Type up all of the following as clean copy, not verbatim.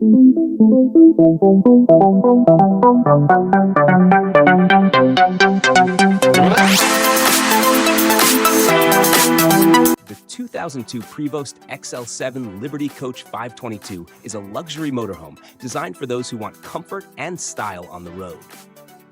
The 2002 Prevost XL7 Liberty Coach 522 is a luxury motorhome designed for those who want comfort and style on the road.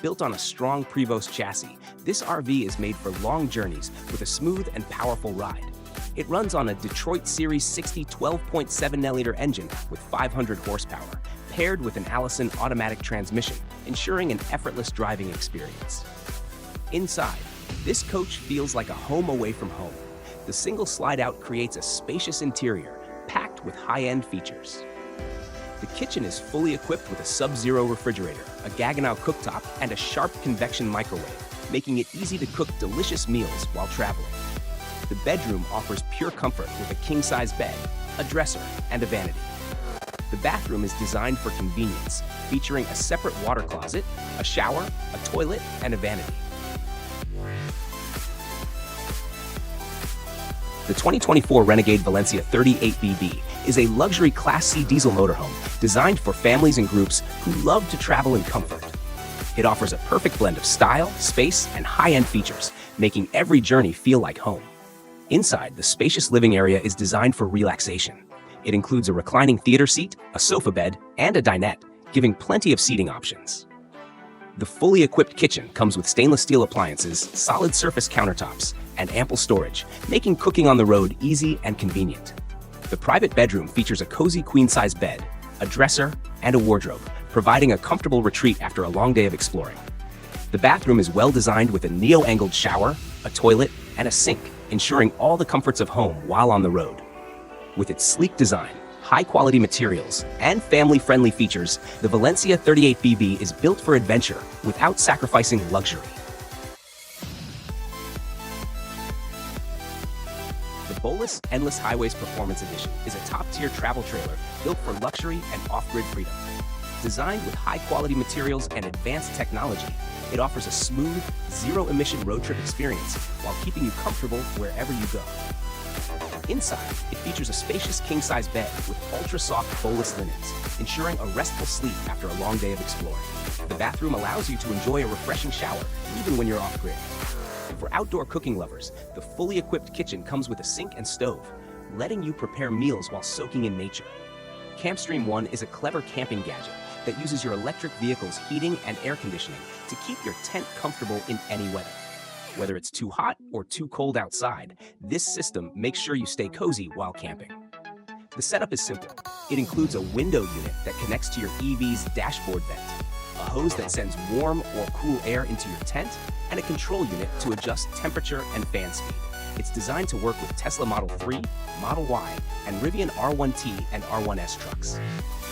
Built on a strong Prevost chassis, this RV is made for long journeys with a smooth and powerful ride. It runs on a Detroit Series 60 12.7L engine with 500 horsepower, paired with an Allison automatic transmission, ensuring an effortless driving experience. Inside, this coach feels like a home away from home. The single slide-out creates a spacious interior, packed with high-end features. The kitchen is fully equipped with a Sub-Zero refrigerator, a Gaggenau cooktop, and a sharp convection microwave, making it easy to cook delicious meals while traveling. The bedroom offers pure comfort with a king-size bed, a dresser, and a vanity. The bathroom is designed for convenience, featuring a separate water closet, a shower, a toilet, and a vanity. The 2024 Renegade Valencia 38BB is a luxury Class C diesel motorhome designed for families and groups who love to travel in comfort. It offers a perfect blend of style, space, and high-end features, making every journey feel like home. Inside, the spacious living area is designed for relaxation. It includes a reclining theater seat, a sofa bed, and a dinette, giving plenty of seating options. The fully equipped kitchen comes with stainless steel appliances, solid surface countertops, and ample storage, making cooking on the road easy and convenient. The private bedroom features a cozy queen-size bed, a dresser, and a wardrobe, providing a comfortable retreat after a long day of exploring. The bathroom is well designed with a neo-angled shower, a toilet, and a sink, ensuring all the comforts of home while on the road. With its sleek design, high-quality materials, and family-friendly features, the Valencia 38BB is built for adventure without sacrificing luxury. The Bolus Endless Highways Performance Edition is a top-tier travel trailer built for luxury and off-grid freedom. Designed with high-quality materials and advanced technology, it offers a smooth, zero-emission road trip experience while keeping you comfortable wherever you go. Inside, it features a spacious king-size bed with ultra-soft Bolus linens, ensuring a restful sleep after a long day of exploring. The bathroom allows you to enjoy a refreshing shower, even when you're off-grid. For outdoor cooking lovers, the fully equipped kitchen comes with a sink and stove, letting you prepare meals while soaking in nature. CampStream One is a clever camping gadget that uses your electric vehicle's heating and air conditioning to keep your tent comfortable in any weather. Whether it's too hot or too cold outside, this system makes sure you stay cozy while camping. The setup is simple. It includes a window unit that connects to your EV's dashboard vent, a hose that sends warm or cool air into your tent, and a control unit to adjust temperature and fan speed. It's designed to work with Tesla Model 3, Model Y, and Rivian R1T and R1S trucks.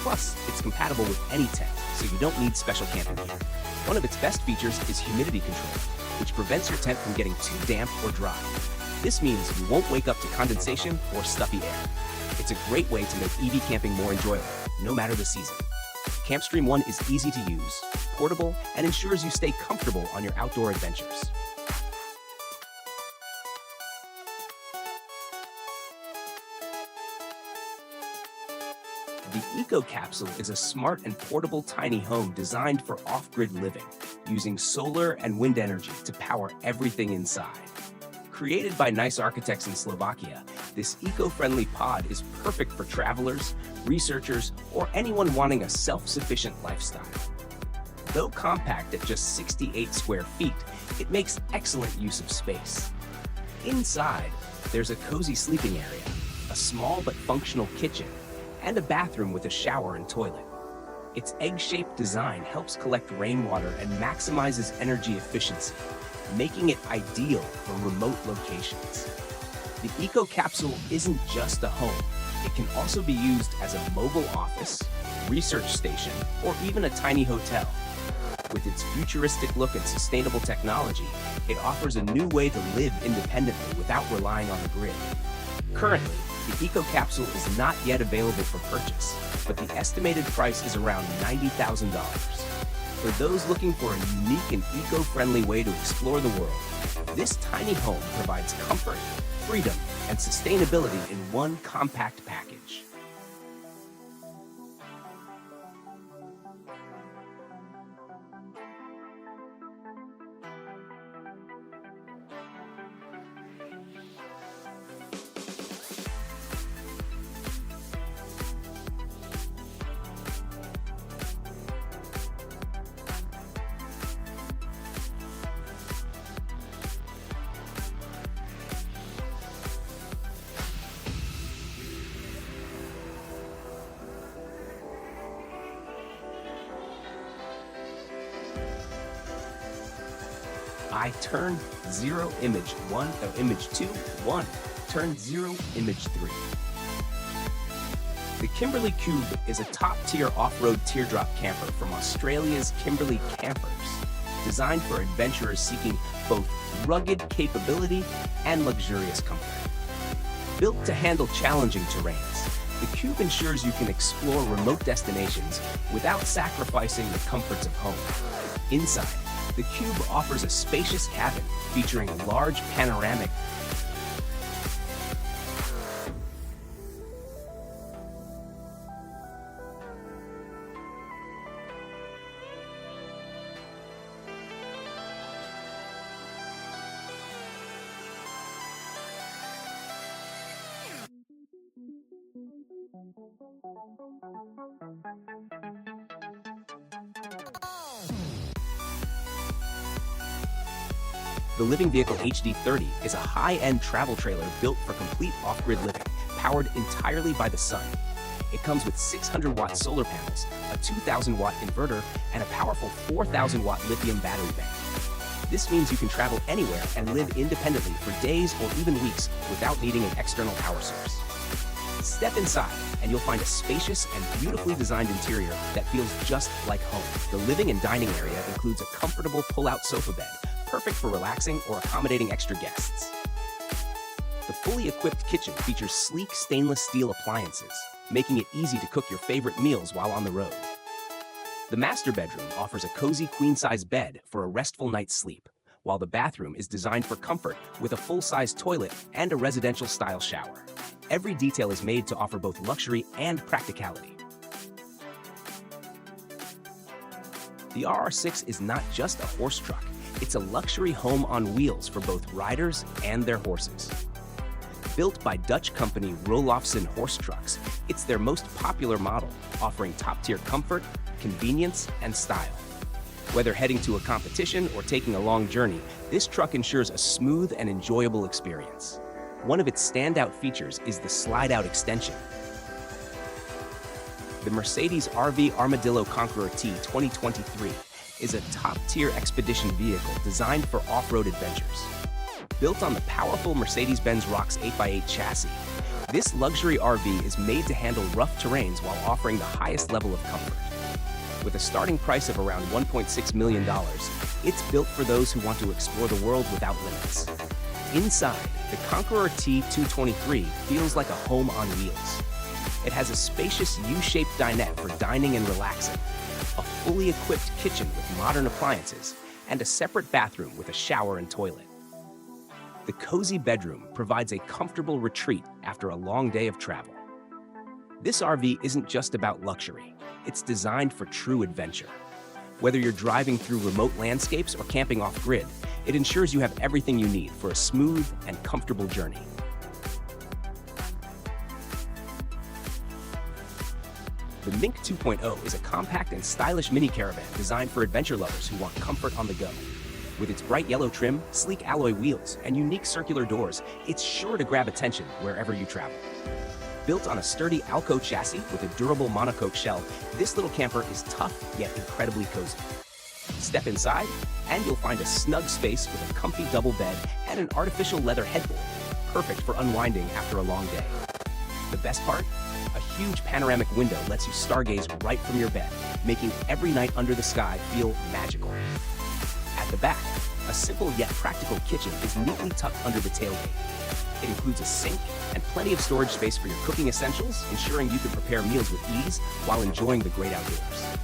Plus, it's compatible with any tent, so you don't need special camping gear. One of its best features is humidity control, which prevents your tent from getting too damp or dry. This means you won't wake up to condensation or stuffy air. It's a great way to make EV camping more enjoyable, no matter the season. CampStream One is easy to use, portable, and ensures you stay comfortable on your outdoor adventures. The Eco Capsule is a smart and portable tiny home designed for off-grid living, using solar and wind energy to power everything inside. Created by nice architects in Slovakia, this eco-friendly pod is perfect for travelers, researchers, or anyone wanting a self-sufficient lifestyle. Though compact at just 68 square feet, it makes excellent use of space. Inside, there's a cozy sleeping area, a small but functional kitchen, and a bathroom with a shower and toilet. Its egg-shaped design helps collect rainwater and maximizes energy efficiency, making it ideal for remote locations. The Eco Capsule isn't just a home. It can also be used as a mobile office, research station, or even a tiny hotel. With its futuristic look and sustainable technology, it offers a new way to live independently without relying on the grid. Currently, the Eco Capsule is not yet available for purchase, but the estimated price is around $90,000. For those looking for a unique and eco-friendly way to explore the world, this tiny home provides comfort, freedom, and sustainability in one compact package. I turn 0, image 1, image 2, 1, turn 0, image 3. The Kimberley Cube is a top-tier off-road teardrop camper from Australia's Kimberley Campers, designed for adventurers seeking both rugged capability and luxurious comfort. Built to handle challenging terrains, the Cube ensures you can explore remote destinations without sacrificing the comforts of home. Inside, the Cube offers a spacious cabin featuring a large panoramic The Living Vehicle HD30 is a high-end travel trailer built for complete off-grid living, powered entirely by the sun. It comes with 600-watt solar panels, a 2,000-watt inverter, and a powerful 4,000-watt lithium battery bank. This means you can travel anywhere and live independently for days or even weeks without needing an external power source. Step inside, and you'll find a spacious and beautifully designed interior that feels just like home. The living and dining area includes a comfortable pull-out sofa bed, perfect for relaxing or accommodating extra guests. The fully equipped kitchen features sleek stainless steel appliances, making it easy to cook your favorite meals while on the road. The master bedroom offers a cozy queen-size bed for a restful night's sleep, while the bathroom is designed for comfort with a full-size toilet and a residential-style shower. Every detail is made to offer both luxury and practicality. The RR6 is not just a horse truck. It's a luxury home on wheels for both riders and their horses. Built by Dutch company Rolofsen Horse Trucks, it's their most popular model, offering top-tier comfort, convenience, and style. Whether heading to a competition or taking a long journey, this truck ensures a smooth and enjoyable experience. One of its standout features is the slide-out extension. The Mercedes RV Armadillo Conqueror T 2023 is a top-tier expedition vehicle designed for off-road adventures. Built on the powerful Mercedes-Benz ROX 8x8 chassis, this luxury RV is made to handle rough terrains while offering the highest level of comfort. With a starting price of around $1.6 million, it's built for those who want to explore the world without limits. Inside, the Conqueror T 223 feels like a home on wheels. It has a spacious U-shaped dinette for dining and relaxing, a fully equipped kitchen with modern appliances, and a separate bathroom with a shower and toilet. The cozy bedroom provides a comfortable retreat after a long day of travel. This RV isn't just about luxury, it's designed for true adventure. Whether you're driving through remote landscapes or camping off-grid, it ensures you have everything you need for a smooth and comfortable journey. The Mink 2.0 is a compact and stylish mini caravan designed for adventure lovers who want comfort on the go. With its bright yellow trim, sleek alloy wheels, and unique circular doors, it's sure to grab attention wherever you travel. Built on a sturdy Alco chassis with a durable monocoque shell, this little camper is tough yet incredibly cozy. Step inside, and you'll find a snug space with a comfy double bed and an artificial leather headboard, perfect for unwinding after a long day. The best part? A huge panoramic window lets you stargaze right from your bed, making every night under the sky feel magical. At the back, a simple yet practical kitchen is neatly tucked under the tailgate. It includes a sink and plenty of storage space for your cooking essentials, ensuring you can prepare meals with ease while enjoying the great outdoors.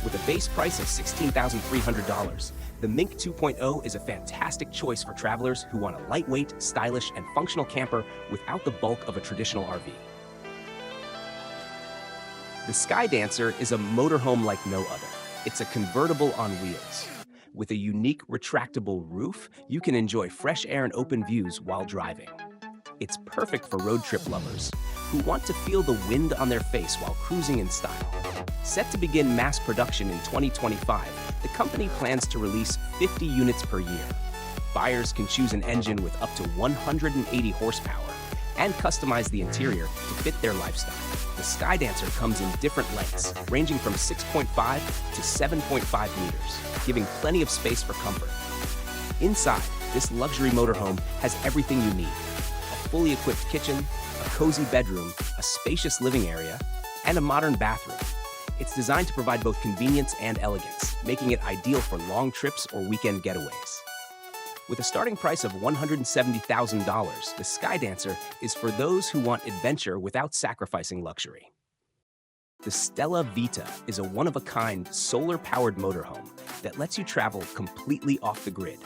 With a base price of $16,300, the Mink 2.0 is a fantastic choice for travelers who want a lightweight, stylish, and functional camper without the bulk of a traditional RV. The Skydancer is a motorhome like no other. It's a convertible on wheels. With a unique retractable roof, you can enjoy fresh air and open views while driving. It's perfect for road trip lovers who want to feel the wind on their face while cruising in style. Set to begin mass production in 2025, the company plans to release 50 units per year. Buyers can choose an engine with up to 180 horsepower and customize the interior to fit their lifestyle. The Skydancer comes in different lengths, ranging from 6.5 to 7.5 meters, giving plenty of space for comfort. Inside, this luxury motorhome has everything you need. A fully equipped kitchen, a cozy bedroom, a spacious living area, and a modern bathroom. It's designed to provide both convenience and elegance, making it ideal for long trips or weekend getaways. With a starting price of $170,000, the Skydancer is for those who want adventure without sacrificing luxury. The Stella Vita is a one-of-a-kind solar-powered motorhome that lets you travel completely off the grid.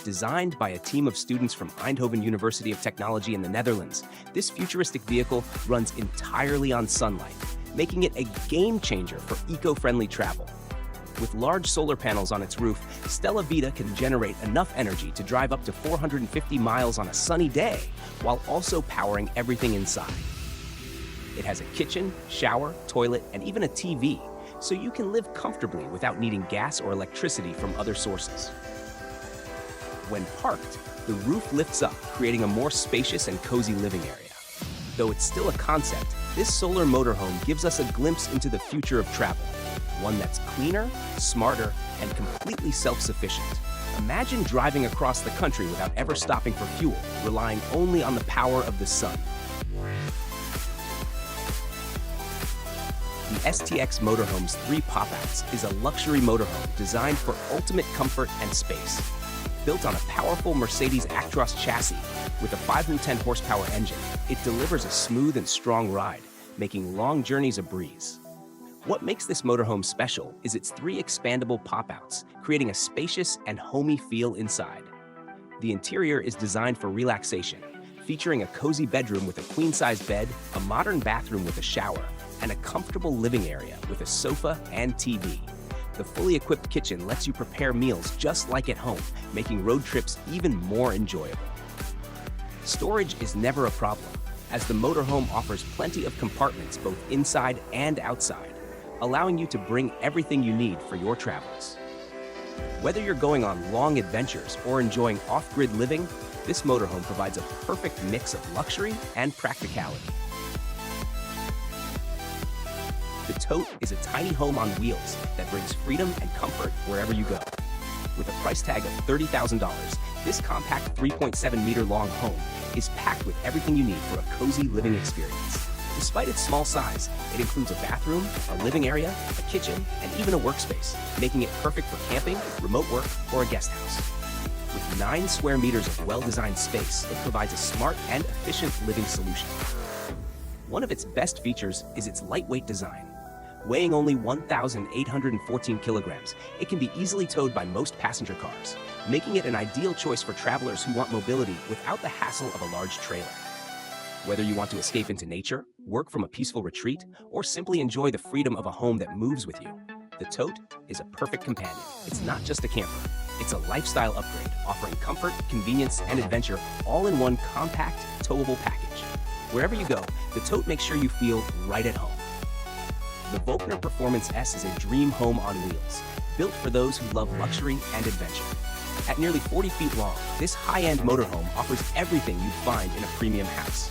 Designed by a team of students from Eindhoven University of Technology in the Netherlands, this futuristic vehicle runs entirely on sunlight, making it a game changer for eco-friendly travel. With large solar panels on its roof, Stella Vita can generate enough energy to drive up to 450 miles on a sunny day, while also powering everything inside. It has a kitchen, shower, toilet, and even a TV, so you can live comfortably without needing gas or electricity from other sources. When parked, the roof lifts up, creating a more spacious and cozy living area. Though it's still a concept, this solar motorhome gives us a glimpse into the future of travel, one that's cleaner, smarter, and completely self-sufficient. Imagine driving across the country without ever stopping for fuel, relying only on the power of the sun. The STX Motorhome's 3 pop-outs is a luxury motorhome designed for ultimate comfort and space. Built on a powerful Mercedes Actros chassis with a 510 horsepower engine, it delivers a smooth and strong ride, making long journeys a breeze. What makes this motorhome special is its 3 expandable pop-outs, creating a spacious and homey feel inside. The interior is designed for relaxation, featuring a cozy bedroom with a queen-size bed, a modern bathroom with a shower, and a comfortable living area with a sofa and TV. The fully equipped kitchen lets you prepare meals just like at home, making road trips even more enjoyable. Storage is never a problem, as the motorhome offers plenty of compartments both inside and outside, allowing you to bring everything you need for your travels. Whether you're going on long adventures or enjoying off-grid living, this motorhome provides a perfect mix of luxury and practicality. The Tote is a tiny home on wheels that brings freedom and comfort wherever you go. With a price tag of $30,000, this compact 3.7-meter-long home is packed with everything you need for a cozy living experience. Despite its small size, it includes a bathroom, a living area, a kitchen, and even a workspace, making it perfect for camping, remote work, or a guest house. With 9 square meters of well-designed space, it provides a smart and efficient living solution. One of its best features is its lightweight design. Weighing only 1,814 kilograms, it can be easily towed by most passenger cars, making it an ideal choice for travelers who want mobility without the hassle of a large trailer. Whether you want to escape into nature, work from a peaceful retreat, or simply enjoy the freedom of a home that moves with you, the Tote is a perfect companion. It's not just a camper, it's a lifestyle upgrade, offering comfort, convenience, and adventure all in one compact, towable package. Wherever you go, the Tote makes sure you feel right at home. The Volkner Performance S is a dream home on wheels, built for those who love luxury and adventure. At nearly 40 feet long, this high-end motorhome offers everything you'd find in a premium house.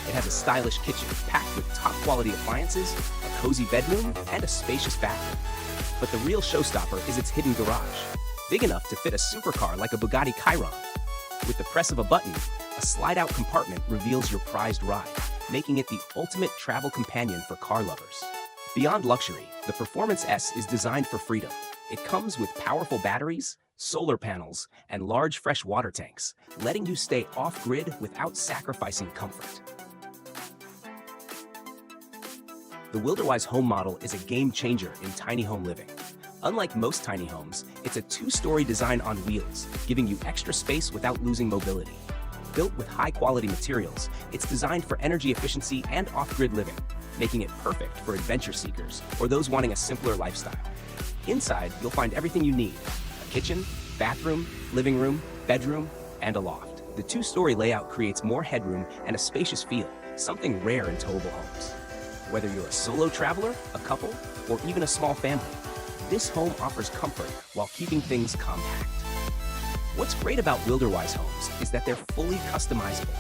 It has a stylish kitchen packed with top-quality appliances, a cozy bedroom, and a spacious bathroom. But the real showstopper is its hidden garage, big enough to fit a supercar like a Bugatti Chiron. With the press of a button, a slide-out compartment reveals your prized ride, making it the ultimate travel companion for car lovers. Beyond luxury, the Performance S is designed for freedom. It comes with powerful batteries, solar panels, and large fresh water tanks, letting you stay off-grid without sacrificing comfort. The Wilderwise home model is a game changer in tiny home living. Unlike most tiny homes, it's a 2-story design on wheels, giving you extra space without losing mobility. Built with high-quality materials, it's designed for energy efficiency and off-grid living, making it perfect for adventure seekers or those wanting a simpler lifestyle. Inside, you'll find everything you need: a kitchen, bathroom, living room, bedroom, and a loft. The 2-story layout creates more headroom and a spacious feel, something rare in towable homes. Whether you're a solo traveler, a couple, or even a small family, this home offers comfort while keeping things compact. What's great about Wilderwise homes is that they're fully customizable.